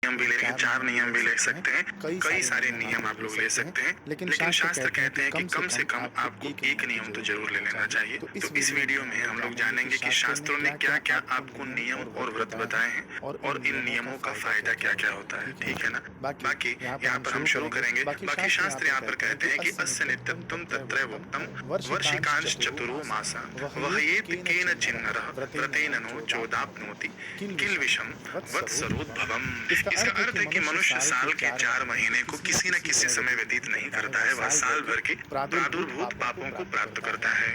नियम भी लेंगे, 4 नियम भी ले सकते हैं, कई सारे नियम आप लोग ले सकते हैं। लेकिन शास्त्र कहते हैं कि कम से कम आपको एक नियम तो जरूर ले लेना चाहिए। तो इस वीडियो में हम लोग जानेंगे कि शास्त्रों ने क्या क्या आपको नियम और व्रत बताए हैं और इन नियमों का फायदा क्या क्या होता है, ठीक है ना। बाकी यहाँ पर हम शुरू करेंगे। बाकी शास्त्र यहाँ पर कहते हैं कि अस्य नित्यत्वं तत्रैवोक्तं वर्षिकांश चतुरो मासा वह्येत केन चिन्नरः व्रतेन नो चोदाप्नोति किल विषम वत्सरोद्भवम्। इसका अर्थ है कि मनुष्य साल के 4 महीने को किसी न किसी समय व्यतीत नहीं करता है, वह साल भर के प्रादुर्भूत पापों को प्राप्त करता है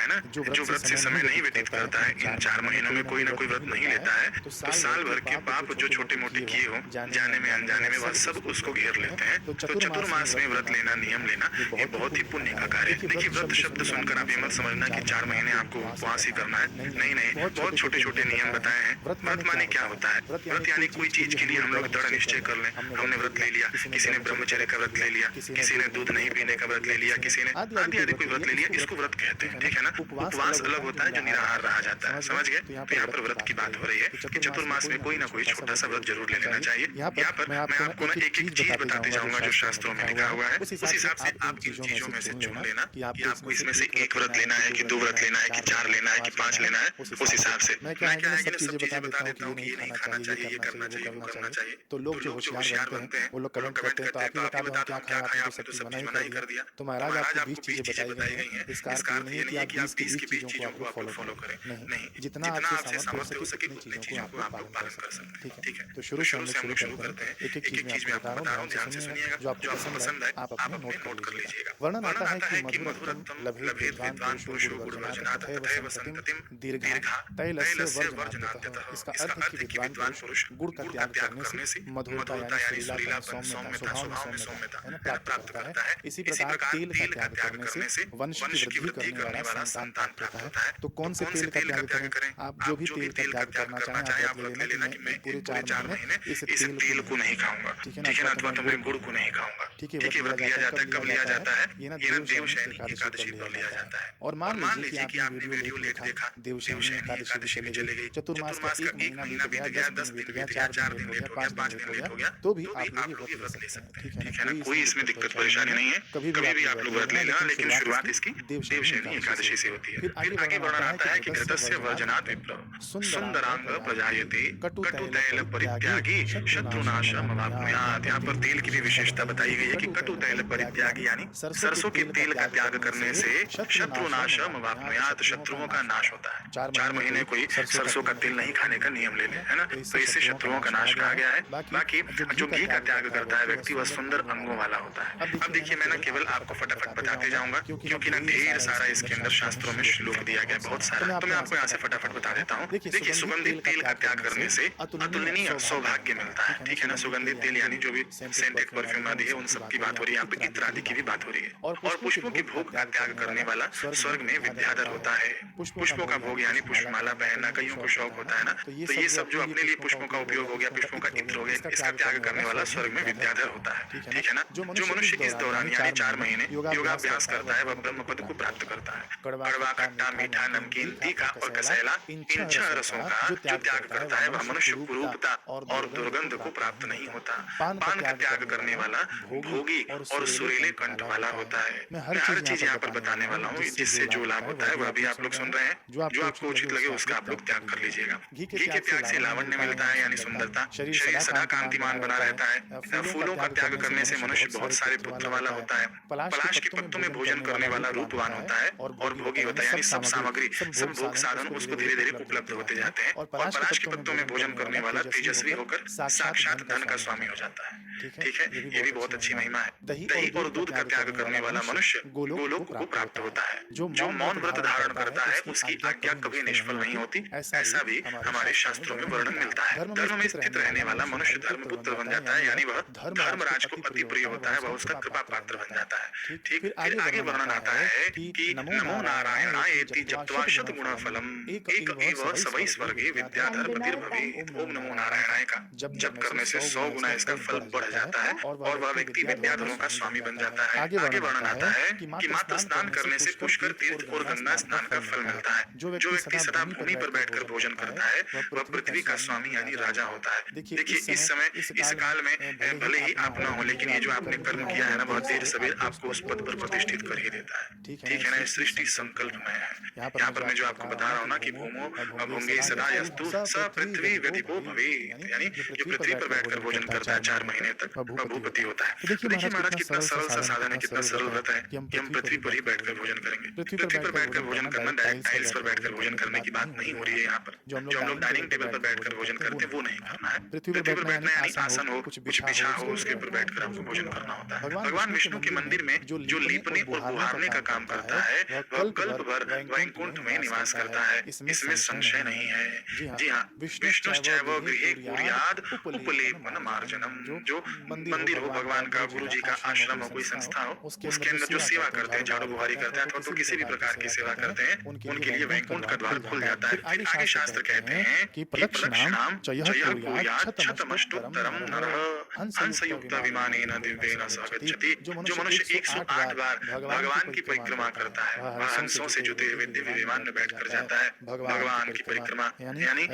ना। जो व्रत से समय नहीं व्यतीत करता है, इन 4 महीनों में कोई ना कोई व्रत नहीं लेता है, तो साल भर के पाप जो छोटे मोटे किए हो जाने में अनजाने में वह सब उसको घेर लेते हैं। तो चतुर्मास में व्रत लेना, नियम लेना, ये बहुत ही पुण्य का कार्य है। देखिए, व्रत शब्द सुनकर आप ये मत समझना कि 4 महीने आपको उपवास ही करना है, नहीं, बहुत छोटे छोटे नियम बताए हैं। व्रत माने क्या होता है? व्रत यानी कोई चीज के लिए हम लोग दृढ़ निश्चय कर लें। हमने व्रत ले लिया, किसी ने ब्रह्मचर्य का व्रत ले लिया, किसी ने दूध नहीं पीने का व्रत ले लिया, किसी ने आदि कोई व्रत ले लिया, इसको व्रत कहते हैं, ठीक है ना। उपवास अलग होता है जो निराहार रहा जाता है, समझ गए। तो यहाँ पर व्रत की बात हो रही है कि चतुर्मास में कोई ना कोई छोटा सा व्रत जरूर ले लेना चाहिए। यहाँ पर मैं आपको ना एक एक चीज बताते जाऊंगा जो शास्त्रों में लिखा हुआ है, उस हिसाब से आप इन चीजों में से चुन लेना कि आपको इसमें से एक व्रत लेना है कि 2 व्रत लेना है कि 4 लेना है कि 5 लेना है। उस हिसाब से मैं क्या है कि सब चीजें बता देता हूँ कि ये नहीं खाना चाहिए, ये करना चाहिए, वो करना चाहिए। तो लोग जो होशियार बनते हैं वो लोग कमेंट करते हैं, तो आप ही बता दो क्या खाया, आपने तो सब चीज मना ही कर दिया। तो महाराज आपको 20 चीजें बताई गई हैं, इसका अर्थ ये नहीं है कि आप 20 की 20 चीजों को आप फॉलो करें, नहीं, जितना आपसे सामर्थ्य हो सके उतनी चीजों को आप लोग पालन कर सकते हैं, ठीक है। तो शुरू से हम शुरू करते हैं, एक एक चीज में आपको बता रहा हूँ, ध्यान से सुनिएगा, जो आपको पसंद है आप अपने नोट कर लीजिएगा। वर्णन आता है कि मधुरत्वम लभेत विद्वान पुरुषो गुरुवर्जनात् तथैव संततिं दीर्घा तैलस्य वर्जनात्। इसका अर्थ है कि विद्वान पुरुष गुड़ का त्याग करने से मधुरता यानी सुरीलापन, सौम्यता, स्वभाव में सौम्यता है ना, प्राप्त करता है। इसी प्रकार तेल का त्याग करने से वंश की वृद्धि करने वाला संतान प्राप्त होता है। तो कौन से तेल का त्याग करें? आप जो भी तेल का त्याग करना चाहें आप व्रत ले लेना कि मैं पूरे 4 महीने इस तेल को नहीं खाऊंगा, ठीक है ना, अथवा तो मैं गुड़ को नहीं खाऊंगा, ठीक है। व्रत लिया जाता है, कब लिया जाता है? ये ना देवशयनी एकादशी पर लिया जाता है। और मान लीजिए कि आपने वीडियो लेट देखा, देवशयनी एकादशी में चले गए, चतुर्मास का 1 महीना बीत गया, 10 दिन बीत गया, 4 दिन लेट हो गया, 5 दिन लेट हो गया, तो भी आप लोग ये व्रत ले सकते हैं, ठीक है ना। कोई इसमें दिक्कत परेशानी नहीं है, कभी भी आप लोग व्रत ले लेना, लेकिन शुरुआत इसकी देवशयनी एकादशी से होती है। फिर आगे वर्णन आता है कि घृतस्य वर्जनात् विप्र सुंदरांग प्रजायते कटुतैल परित्यागी शत्रुनाशम अवाप्नुयात्। यहाँ पर तेल की भी विशेषता बताई गई है कि कटुतैल परित्यागी यानी सरसों के तेल का त्याग करने से शत्रुनाशम अवाप्नुयात्, शत्रुओं का नाश होता है। 4 महीने कोई सरसों का तेल नहीं खाने का नियम ले ले, है ना, तो इससे शत्रुओं का नाश कहा गया है। बाकी जो घी का त्याग करता है व्यक्ति वह सुंदर अंगों वाला होता है। अब देखिए, मैं ना केवल आपको फटाफट बताते जाऊंगा क्योंकि ना ढेर सारा इसके अंदर शास्त्रों में श्लोक दिया गया, बहुत सारा, तो मैं आपको यहाँ से फटाफट बता देता हूँ। देखिए, सुगंधित तेल का त्याग करने से अतुलनीय सौभाग्य मिलता है, ठीक है ना। सुगंधित तेल यानी जो भी सेंटेड परफ्यूम आदि है उन सब की बात हो रही है, यहाँ पे इत्र आदि की भी बात हो रही है। और पुष्पों के भोग का त्याग करने वाला स्वर्ग में विद्याधर होता है। पुष्पों का भोग यानी पुष्पमाला पहनना कईयों को शौक होता है ना, तो ये सब जो अपने लिए पुष्पों का उपयोग हो गया, पुष्पों का इत्र हो गया, इसका त्याग करने वाला स्वर्ग में विद्याधर होता है, ठीक है ना। जो मनुष्य इस दौरान यानी 4 महीने योगाभ्यास करता है वह ब्रह्म पद को प्राप्त करता है। कड़वा, खट्टा, मीठा, नमकीन, तीखा और कसैला, इन 6 रसों का जो त्याग करता है वह मनुष्य कुरूपता और दुर्गंध को प्राप्त नहीं होता। पान का त्याग करने वाला भोगी और सुरीले कंठ वाला होता है। मैं हर चीज यहाँ पर बताने वाला हूँ, जिससे जो लाभ होता है वह भी आप लोग सुन रहे हैं। जो आपको उचित लगे उसका आप लोग त्याग कर लीजिएगा। घी के त्याग से लावण्य मिलता है यानी सुंदरता, शरीर सदा कांतिमान बना रहता है। फूलों का त्याग करने से मनुष्य बहुत सारे पुत्र वाला होता है। पलाश के पत्तों में भोजन करने वाला रूपवान होता है और भोगी होता है, यानी सब सामग्री, सब भोग साधन उसको धीरे धीरे उपलब्ध होते जाते हैं। और पलाश के पत्तों में भोजन करने वाला तेजस्वी होकर साक्षात धन का स्वामी हो जाता है, ठीक है। ये भी बहुत अच्छी महिमा है। दही और दूध का त्याग करने वाला मनुष्य गोलोक को प्राप्त होता है। जो मौन व्रत धारण करता है उसकी आज्ञा कभी निष्फल नहीं होती, ऐसा भी हमारे शास्त्रों में वर्णन मिलता है। धर्म में स्थित रहने वाला मनुष्य धर्मपुत्र बन जाता है, यानी वह धर्मराज को अति प्रिय होता है, वह उसका कृपा पात्र बन जाता है, ठीक। फिर आगे वर्णन आता है कि नमो नारायणायेति जप्त्वा शतगुण फलम एक एव सवै स्वर्गे विद्याधर पतिर्भवेत्। ओम नमो नारायणाय का जप करने से 100 गुना इसका फल बढ़ जाता है और वह व्यक्ति विद्याधरों का स्वामी बन जाता है। आगे वर्णन आता है कि मात्र स्नान करने से पुष्कर तीर्थ और गंगा स्नान का फल मिलता है। जो व्यक्ति सदा भूमि पर बैठकर भोजन करता है वह पृथ्वी का स्वामी यानी राजा होता है। देखिए, इस समय इस काल में भले ही आप न हो, लेकिन ये जो आपने कर्म किया है ना, बहुत देर सवेर आपको उस पद पर प्रतिष्ठित कर ही देता है। ठीक है ना, सृष्टि संकल्पमय है। यहाँ पर मैं जो आपको बता रहा हूँ ना कि भूमो भुंगे सदा यस्तु स पृथ्वी व्यतिपो भवेत्, यानी जो पृथ्वी पर बैठकर भोजन करता है 4 महीने तक वह भूपति होता है। तो देखिए महाराज कितना सरल सा साधन है, कितना सरल व्रत है कि हम पृथ्वी पर ही बैठकर भोजन करेंगे। पृथ्वी पर बैठकर भोजन करना डायरेक्ट टाइल्स पर बैठकर भोजन करने की बात नहीं हो रही है। यहाँ पर जो हम लोग डाइनिंग टेबल पर बैठकर भोजन करते हैं वो नहीं करना है। पृथ्वी पर बैठना यानी आसन हो, कुछ बिछा हो, उसके ऊपर बैठकर आपको भोजन करना होता है। भगवान विष्णु के मंदिर में जो लीपने और बुहारने का काम करता है वह कल्प भर वैकुंठ में निवास करता है, इसमें संशय नहीं है। जी हाँ, विष्णुश्चैव गृहे कुर्याद् उपलेपन मार्जनम। जो मंदिर हो भगवान का, गुरु जी का आश्रम हो, कोई संस्था हो, उसके अंदर जो सेवा करते हैं, झाड़ू बुहारी करते हैं अथवा तो किसी भी प्रकार की सेवा करते हैं, उनके लिए वैकुंठ का द्वार खुल जाता है। फिर आगे शास्त्र कहते हैं कि प्रदक्षिणाम चयः कुर्यात् शतमष्टोत्तरम नरः हंसयुक्त विमानेन दिव्येन सह गच्छति। जो मनुष्य 108 बार भगवान की परिक्रमा करता है वह हंसों से जुते हुए दिव्य विमान में बैठकर जाता है। भगवान की परिक्रमा यानी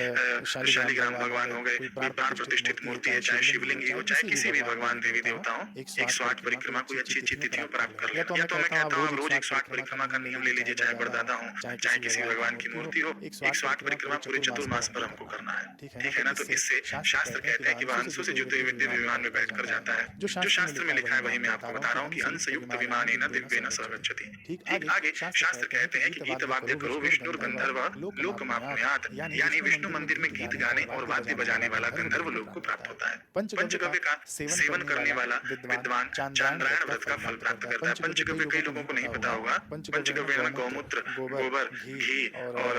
शालिग्राम भगवान हो गए, कोई प्राण प्रतिष्ठित मूर्ति है, चाहे शिवलिंग ही हो, चाहे किसी भी भगवान देवी देवता हो, 108 परिक्रमा कोई अच्छी तिथियों पर आप कर ले। या तो मैं कहता हूँ रोज 108 परिक्रमा का नियम ले लीजिए, चाहे बड़दादा हो, चाहे किसी भगवान की मूर्ति हो, 108 परिक्रमा पूरे चतुर्मास पर हमको करना है। ठीक है ना, तो इससे शास्त्र कहते हैं कि वह हंसों से जुते हुए दिव्य विमान में बैठकर जाता है। जो शास्त्र में लिखा है वही मैं आपको बता रहा हूँ कि हंसयुक्त विमानेन दिव्येन सह गच्छति। ठीक आगे शास्त्र कहते हैं कि गीत वाद्य करो विष्णु गंधर्व लोकमाप्नुयात्, यानी विष्णु मंदिर में गीत गाने और वाद्य बजाने वाला गंधर्व लोक को प्राप्त होता है। पंचगव्य का सेवन करने वाला विद्वान चांद्रायण व्रत का फल प्राप्त करता है। पंचगव्य कई लोगों को नहीं पता होगा। पंचगव्य में गौमूत्र, गोबर, घी और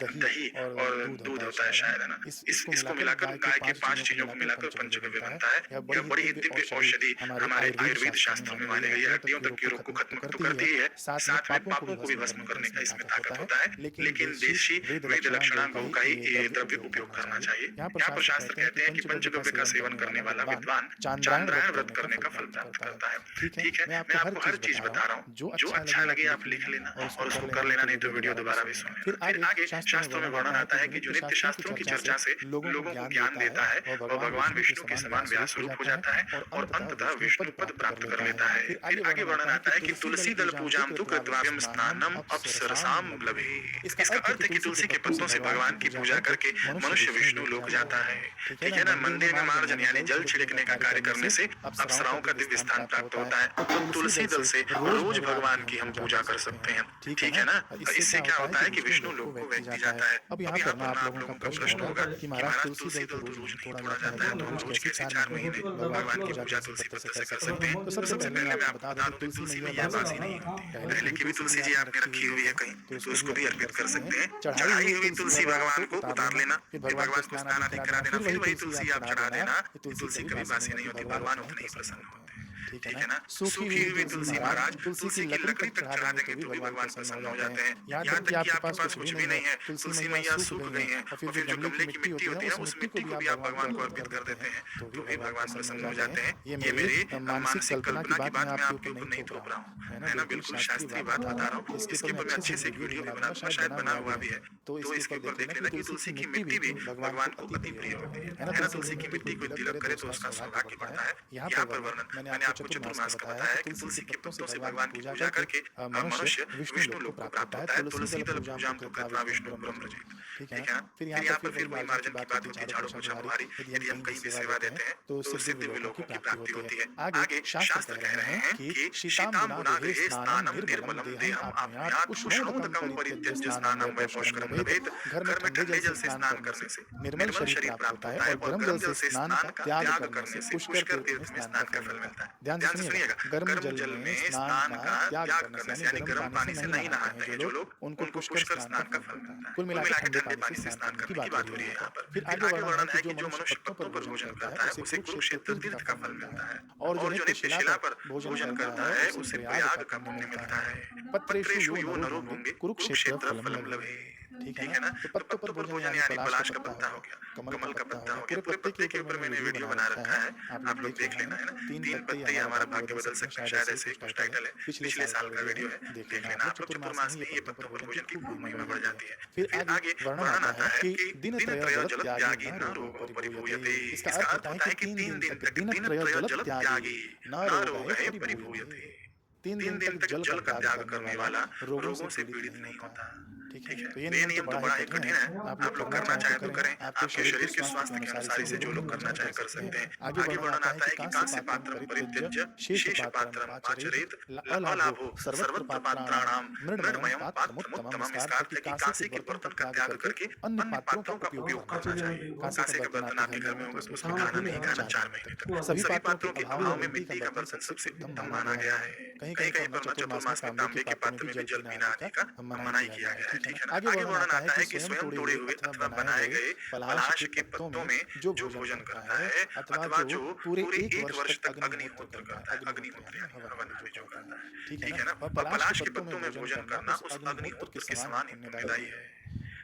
दही और दूध होता है शायद, है ना। इसको मिलाकर गाय के 5 चीजों को मिलाकर पंचगव्य बनता है। यह बड़ी ही दिव्य औषधि हमारे आयुर्वेद शास्त्रों में मानी गई है। हड्डियों तक के रोग को खत्म तो करती है, साथ में पापों को भी भस्म करने का इसमें ताकत होता है। लेकिन देशी वेद लक्षणा गौ का ही ये द्रव्य उपयोग करना चाहिए। यहाँ पर शास्त्र कहते हैं कि पंचगव्य का सेवन करने वाला विद्वान चांद्रायण व्रत करने का फल प्राप्त करता है। ठीक है, मैं आपको हर चीज बता रहा हूँ, जो अच्छा लगे आप लिख लेना और उसको कर लेना, नहीं तो वीडियो दोबारा भी सुन लेना। फिर आगे शास्त्रों में वर्णन आता है कि जो नित्य शास्त्रों की चर्चा से लोगों को ज्ञान देता है वह भगवान विष्णु के समान व्यास रूप हो जाता है और अंततः विष्णु पद प्राप्त कर लेता है। फिर आगे वर्णन आता है कि तुलसी दल पूजाम तु कृत्वायम स्नानम अप्सरसाम लभे। इसका अर्थ है कि तुलसी के पत्तों से भगवान की पूजा करके मनुष्य विष्णु लोक जाता है। ठीक है ना, मंदिर में मार्जन यानी जल छिड़कने का कार्य करने से अप्सराओं का दिव्य स्थान प्राप्त होता है। तो तुलसी दल से रोज भगवान की हम पूजा कर सकते हैं। ठीक है ना, इससे क्या होता है कि विष्णु लोक को व्यक्ति जाता है। अब यहाँ पर आप लोगों का प्रश्न होगा कि महाराज तुलसी दल तो रोज नहीं तोड़ा जाता है, तो हम रोज कैसे 4 महीने भगवान की पूजा तुलसी पत्र से कर सकते हैं। तो सबसे पहले मैं आपको बता दूं तुलसी मैया बासी नहीं होती। पहले की भी तुलसी जी आपने रखी हुई है कहीं, तो उसको भी अर्पित कर सकते हैं। चढ़ाई हुई तुलसी भगवान को उतार लेना, फिर भगवान को स्नान आदि करा देना, फिर वही तुलसी आप चढ़ा देना। तुलसी कभी बासी नहीं होती, भगवान उतने ही प्रसन्न होते हैं। ठीक है ना, सूखी हुई तुलसी महाराज तुलसी की लकड़ी तक चढ़ा देंगे तो भी भगवान प्रसन्न हो जाते हैं। यहाँ तक कि आपके पास कुछ भी नहीं है, तुलसी मैया सूख गई है और फिर जो गमले की मिट्टी होती है उस मिट्टी को भी आप भगवान को अर्पित कर देते हैं तो भी भगवान प्रसन्न हो जाते हैं। ये मेरी मानसिक कल्पना की बात मैं आपके ऊपर नहीं थोप रहा हूँ, है ना, बिल्कुल शास्त्रीय बात बता रहा हूँ। इसके ऊपर मैं अच्छे से एक वीडियो भी बना दूंगा, शायद बना हुआ भी है, तो इसके ऊपर देख लेना कि तुलसी की मिट्टी भी भगवान को अति प्रिय होती है ना। तुलसी की मिट्टी को तिलक करे तो उसका सौभाग्य बढ़ता है। यहाँ पर वर्णन मैंने आपको चतुर्मास का बताया है कि तुलसी के पत्तों से भगवान की पूजा करके मनुष्य विष्णु लोक को प्राप्त होता है। तुलसी दल पूजाम तो कृत्वा विष्णु ब्रह्मजित्। ठीक है ना, फिर यहाँ पर फिर वही मार्जन की बात होती है, झाड़ू पोछा बुहारी यदि हम कहीं भी सेवा देते हैं तो उससे दिव्य लोकों की प्राप्ति होती है। आगे शास्त्र कह रहे हैं कि शीताम गुणागृहे स्नानम निर्मलम देहम आप्नुयात् उष्णोदकम परित्यज्य स्नानम वैपोष्करम लभेत। घर में ठंडे जल से स्नान करने से निर्मल शरीर प्राप्त होता है और गर्म जल से स्नान का त्याग करने से पुष्कर तीर्थ में स्नान का फल मिलता है। ध्यान से सुनिएगा, गर्म जल में स्नान का त्याग करने से यानी गर्म पानी से नहीं नहाते हैं जो लोग, उनको पुष्कर स्नान का फल मिलता है। कुल मिलाकर ठंडे पानी से स्नान करने की बात हो रही है यहाँ पर। फिर आगे वर्णन है कि जो मनुष्य पत्तों पर भोजन करता है उसे कुरुक्षेत्र तीर्थ का फल मिलता है और जो नित्य शिला पर भोजन करता है उसे प्रयाग का पुण्य मिलता है। पत्रेषु यो नरो भुंगे कुरुक्षेत्र फलम लभेत। ठीक ठीक है ना। तो तो पत्तों पर भोजन यानी पलाश का पत्ता हो गया, कमल का पत्ता हो गया, पूरे पत्ते के ऊपर मैंने वीडियो बना रखा है, आप लोग देख लेना है ना। 3 पत्ते ही हमारा भाग्य बदल सकते हैं, शायद ऐसे ही कुछ टाइटल है, पिछले साल का वीडियो है, देख लेना आप लोग। चतुर्मास में ये पत्तों पर भोजन की खूब महिमा बढ़ जाती है। फिर आगे वर्णन आता है कि दिन त्रय जल त्यागी न रोगो परिभूयते। इसका अर्थ होता है कि 3 दिन तक दिन त्रय जल त्यागी न रोगः परिभूयते। 3 दिन तक जल का त्याग करने वाला रोगों से पीड़ित नहीं होता। ठीक है, तो ये नियम तो बड़ा ही कठिन है, आप लोग करना चाहे तो करें, आपके शरीर के स्वास्थ्य के अनुसार इसे जो लोग करना चाहे कर सकते हैं। आगे वर्णन आता है कि कांस्य पात्रम परित्यज्य शेष पात्रम पाचरेत अलाभो सर्वत्र पात्राणाम मृण्मयम् पात्रमुत्तमम्। इसका अर्थ है कि कांसे के बर्तन का त्याग करके अन्य पात्रों का उपयोग करना चाहिए। कांसे का बर्तन आपके घर में होगा तो उसमें खाना नहीं खाना 4 महीने तक। सभी पात्रों के अभाव में मिट्टी का बर्तन सबसे उत्तम माना गया है। कहीं कहीं पर चतुर्मास में तांबे के पात्र में भी जल पीना आदि का मनाही किया गया है। ठीक है ना। आगे वर्णन आता है कि स्वयं तोड़े हुए अथवा बनाए गए पलाश के पत्तों में जो भोजन करता है अथवा जो पूरे 1 वर्ष तक अग्निहोत्र करता है, अग्निहोत्र यानी हवन आदि जो करता है, ठीक है ना। और पलाश के पत्तों में भोजन करना उस अग्निहोत्र के समान ही पुण्यदायी है।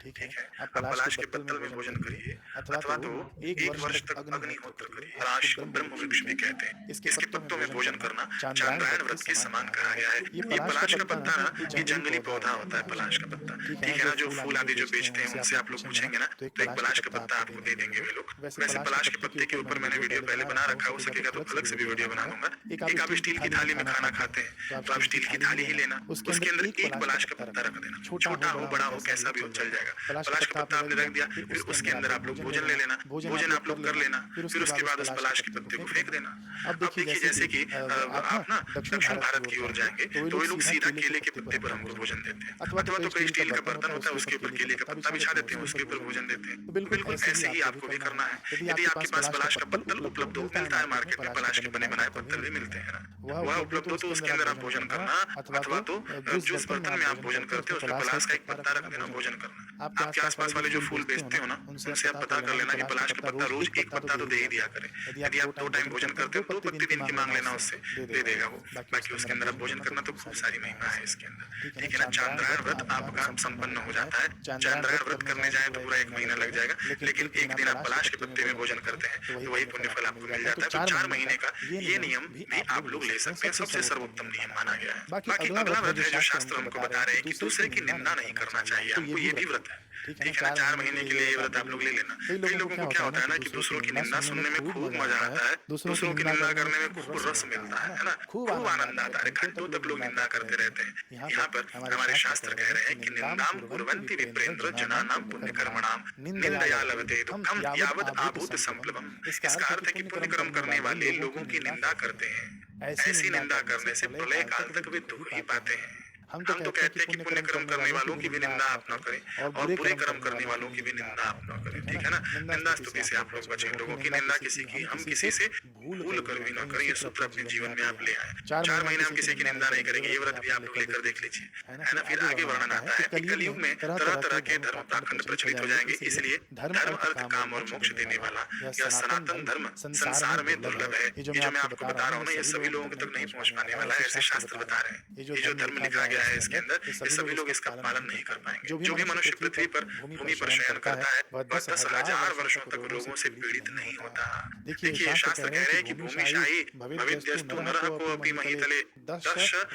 ठीक है, आप पलाश के पत्तल में भोजन करिए अथवा तो 1 वर्ष तक अग्निहोत्र करिए। पलाश को ब्रह्म वृक्ष भी कहते हैं। इसके पत्तों में भोजन करना चांद्रायण व्रत के समान कहा गया है। ये पलाश का पत्ता ना, ये जंगली पौधा होता है पलाश का पत्ता। ठीक है ना, जो फूल आदि जो बेचते हैं उनसे आप लोग पूछेंगे ना तो एक पलाश का पत्ता आपको दे देंगे वे लोग। वैसे पलाश के पत्ते के ऊपर मैंने वीडियो पहले बना रखा है, हो सकेगा तो अलग से भी वीडियो बना दूंगा। एक आप स्टील की थाली में खाना खाते हैं तो आप स्टील की थाली ही लेना, उसके अंदर एक पलाश का पत्ता रख देना, छोटा हो बड़ा हो कैसा भी हो चल जाएगा। पलाश का पत्ता आपने रख दिया, फिर उसके अंदर आप लोग भोजन ले लेना, भोजन आप लोग कर लेना, फिर उसके बाद उस पलाश के पत्ते को फेंक देना। अब देखिए जैसे कि आप ना दक्षिण भारत की ओर जाएंगे तो वे लोग सीधा केले के पत्ते पर हमको भोजन देते हैं, अथवा तो कोई स्टील का बर्तन होता है उसके ऊपर केले का पत्ता बिछा देते हैं, उसके ऊपर भोजन देते हैं। तो बिल्कुल ऐसे ही आपको भी करना है। यदि आपके पास पलाश का पत्तल उपलब्ध हो, मिलता है मार्केट में, पलाश के बने बनाए पत्तल भी मिलते हैं ना, वह उपलब्ध हो तो उसके अंदर आप भोजन करना, अथवा तो जिस बर्तन में आप भोजन करते हो उसमें पलाश का एक पत्ता रख देना, भोजन करना। आपके आसपास वाले जो फूल बेचते हो ना उनसे आप पता कर लेना कि पलाश का पत्ता रोज एक पत्ता तो दे ही दिया करे। यदि आप 2 टाइम भोजन करते हो 2 पत्ते दिन की मांग लेना, उससे दे देगा वो। बाकी उसके अंदर आप भोजन करना तो खूब सारी महिमा है इसके अंदर। ठीक है ना। चांद्रायण व्रत आपका संपन्न हो जाता है। चांद्रायण व्रत करने जाए तो पूरा 1 महीना लग जाएगा, लेकिन एक दिन आप पलाश के पत्ते में भोजन करते हैं तो वही पुण्य फल आपको मिल जाता है। तो 4 महीने का ये नियम भी आप लोग ले सकते हैं, सबसे सर्वोत्तम नियम माना गया है। बाकी अगला व्रत है जो शास्त्र हमको बता रहे हैं कि दूसरे की निंदा नहीं करना चाहिए हमको, ये भी व्रत है। ठीक है ना। 4 महीने के लिए ये व्रत आप लोग ले लेना। कई लोगों को क्या होता है ना कि दूसरों की निंदा सुनने में खूब मजा आता है, दूसरों की निंदा करने में खूब रस मिलता है ना, खूब आनंद आता है। घंटों तक लोग निंदा करते रहते हैं। यहाँ पर हमारे शास्त्र कह रहे हैं कि निंदाम कुर्वन्ति विप्रेन्द्र जनानाम पुण्य कर्मणाम निंदया लभते दुःखम यावद आभूत संप्लवम। इसका अर्थ है कि पुण्य कर्म करने वाले लोगों की निंदा करते हैं, ऐसी निंदा करने से प्रलय काल तक वे दुख ही पाते हैं। हम तो कहते हैं कि पुण्य कर्म करने वालों की भी निंदा आप न करें और बुरे कर्म करने वालों की भी निंदा आप न करें। ठीक है ना। निंदा स्तुति से आप लोग बचें, लोगों की निंदा किसी की हम किसी से भूल कर भी न करें। ये सूत्र अपने जीवन में आप ले आए। 4 महीने हम किसी की निंदा नहीं करेंगे, ये व्रत भी आप लोग लेकर देख लीजिए, है ना। फिर आगे वर्णन आता है कि कलयुग में तरह तरह के धर्म पाखंड प्रचलित हो जाएंगे, इसलिए धर्म अर्थ काम और मोक्ष देने वाला यह सनातन धर्म संसार में दुर्लभ है। ये जो मैं आपको बता रहा हूँ ना, ये सभी लोगों तक नहीं पहुंच पाने वाला है, ऐसे शास्त्र बता रहे हैं। ये जो धर्म लिखा गया है इसके अंदर, ये सभी लोग इसका पालन नहीं कर पाएंगे। जो भी मनुष्य पृथ्वी पर भूमि पर शयन करता है वह 10,000 वर्षों तक रोगों से पीड़ित नहीं होता। देखिए शास्त्र कह रहे हैं कि भूमिशायी भविद्यस्तु नरः कोऽपि महीतले 10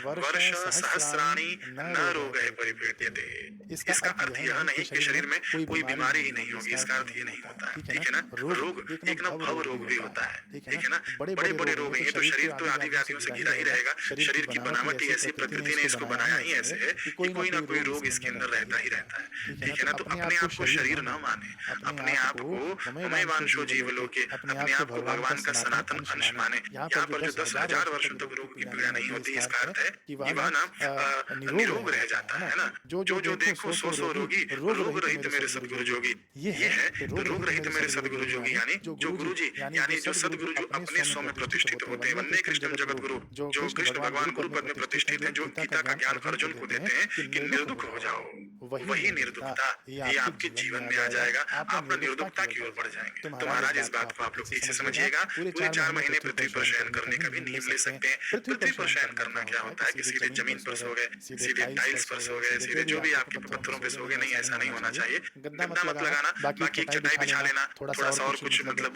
वर्ष सहस्राणि न रोगः परिपीड्यते। इसका अर्थ यह नहीं कि शरीर में कोई बीमारी ही नहीं होगी, इसका अर्थ ये नहीं होता है। ठीक है ना। रोग एक ना भव रोग भी होता है। ठीक है ना। बड़े बड़े रोग हैं, तो शरीर तो आदि व्याधियों से घिरा ही रहेगा। शरीर की बनावट ही ऐसी, प्रकृति ने इसको बनाया ही ऐसे है कि कोई ना कोई रोग इसके अंदर रहता ही रहता है। ठीक है ना। तो अपने आप को शरीर न माने, अपने आप को ममैवांशो जीवलोके, अपने आप को भगवान का सनातन अंश माने। यहाँ पर जो 10,000 वर्षों तक रोग की पीड़ा नहीं होती, इसका अर्थ है कि वह ना निरोग रह जाता है ना। जो देखो सो रोगी, रोग रहित मेरे सदगुरु जोगी। ये है तो रोग रहित मेरे सदगुरु जोगी यानी जो गुरु जी यानी जो सदगुरु जो अपने स्व में प्रतिष्ठित होते हैं। वंदे कृष्णम जगत गुरु, जो कृष्ण भगवान गुरु पद में प्रतिष्ठित हैं, जो गीता का ज्ञान अर्जुन को देते हैं कि निर्दुख हो जाओ, वही निर्दुखता ये आपके जीवन में आ जाएगा। आप निर्दुखता की ओर बढ़ जाएंगे। तो महाराज इस बात को आप लोग ठीक से समझिएगा। पूरे 4 महीने पृथ्वी पर शयन करने का भी नियम ले सकते हैं। पृथ्वी पर शयन करना क्या होता है कि सीधे जमीन पर सो गए, सीधे टाइल्स पर सो गए, सीधे जो भी आपके पत्थरों पे सो गए, नहीं, ऐसा नहीं होना चाहिए। गद्दा मत लगाना, बाकी एक चटाई बिछा लेना, थोड़ा सा और कुछ मतलब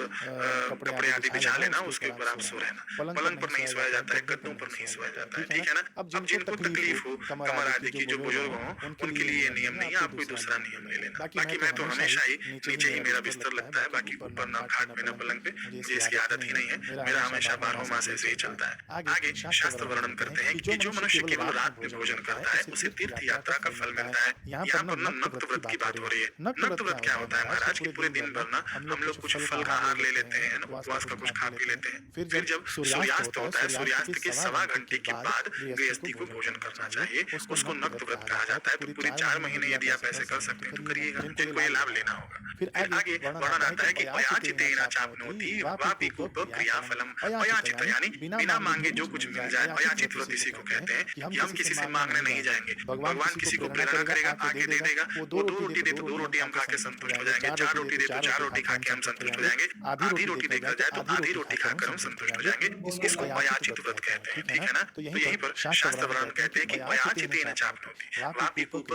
कपड़े आदि बिछा लेना, उसके ऊपर आप सो रहना। पलंग पर नहीं सोया जाता है, गद्दों पर नहीं सोया जाता है, ठीक है ना। अब जिनको तकलीफ हो, कमर आदि की, जो बुजुर्ग हों, उनके लिए ये नियम नहीं है, आप कोई दूसरा नियम ले लेना। बाकी मैं तो हमेशा ही नीचे ही मेरा बिस्तर लगता है, बाकी ऊपर ना खाट में ना पलंग पे, मुझे इसकी आदत ही नहीं है। मेरा हमेशा 12 मास ऐसे ही चलता है। आगे शास्त्र वर्णन करते हैं कि जो मनुष्य केवल रात में भोजन करता है उसे तीर्थ यात्रा का फल मिलता है। यहाँ पर ना नक्त व्रत की बात हो रही है। नक्त व्रत क्या होता है महाराज, कि पूरे दिन भर ना हम लोग कुछ फल का आहार ले लेते हैं, उपवास का कुछ खा पी लेते हैं। फिर जब सूर्यास्त होता है, सूर्यास्त के 1.25 घंटे के बाद गृहस्थी को भोजन करना चाहिए, उसको नक्त व्रत कहा जाता है। तो पूरे 4 महीने यदि आप ऐसे कर सकते हैं तो करिएगा, जिनको ये लाभ लेना होगा। फिर आगे वर्णन आता है कि अयाचितेन चाप्नोति वापि कूप क्रियाफलम। अयाचित यानी बिना मांगे जो कुछ मिल जाए, अयाचित व्रत इसी को कहते हैं कि हम किसी से मांगने नहीं जाएंगे। भगवान किसी को प्रेरणा करेगा, आके दे देगा। वो 2 रोटी दे तो 2 रोटी हम खा के संतुष्ट हो जाएंगे, 4 रोटी दे तो 4 रोटी खा के हम संतुष्ट हो जाएंगे, आधी रोटी देकर जाए तो आधी रोटी खाकर हम संतुष्ट हो जाएंगे। इसको अयाचित व्रत कहते हैं, ठीक है ना। तो यहीं पर शास्त्र वर्णन कहते हैं कि अयाचितेन चाप्नोति वापि कूप